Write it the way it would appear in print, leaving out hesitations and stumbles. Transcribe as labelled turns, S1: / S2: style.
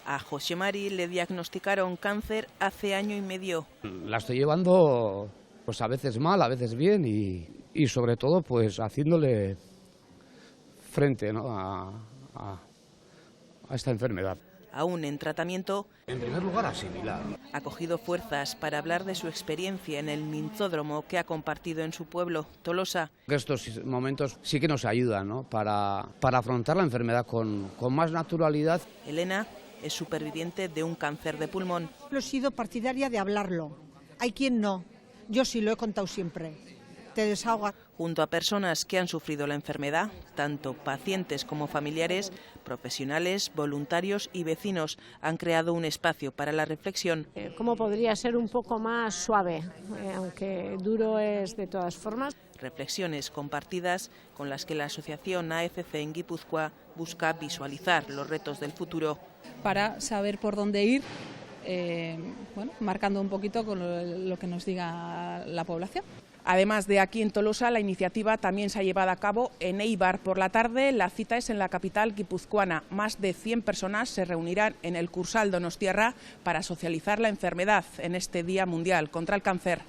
S1: A José Mari le diagnosticaron cáncer hace año y medio.
S2: La estoy llevando pues a veces mal, a veces bien y sobre todo pues haciéndole frente, ¿no?, a esta enfermedad.
S1: Aún en tratamiento,
S2: En primer lugar, asimilar.
S1: ha cogido fuerzas para hablar de su experiencia en el minzódromo que ha compartido en su pueblo, Tolosa.
S2: Estos momentos sí que nos ayudan, ¿no?, para afrontar la enfermedad con más naturalidad.
S1: Elena es superviviente de un cáncer de pulmón.
S3: He sido partidaria de hablarlo. Hay quien no. Yo sí lo he contado siempre. Te desahogas.
S1: Junto a personas que han sufrido la enfermedad, tanto pacientes como familiares, profesionales, voluntarios y vecinos han creado un espacio para la reflexión.
S4: ¿Cómo podría ser un poco más suave? Aunque duro es de todas formas.
S1: Reflexiones compartidas con las que la asociación AFC en Guipúzcoa busca visualizar los retos del futuro.
S5: Para saber por dónde ir, marcando un poquito con lo que nos diga la población.
S6: Además de aquí en Tolosa, la iniciativa también se ha llevado a cabo en Eibar. Por la tarde, la cita es en la capital guipuzcoana. Más de 100 personas se reunirán en el Kursaal Donostiarra para socializar la enfermedad en este Día Mundial contra el Cáncer.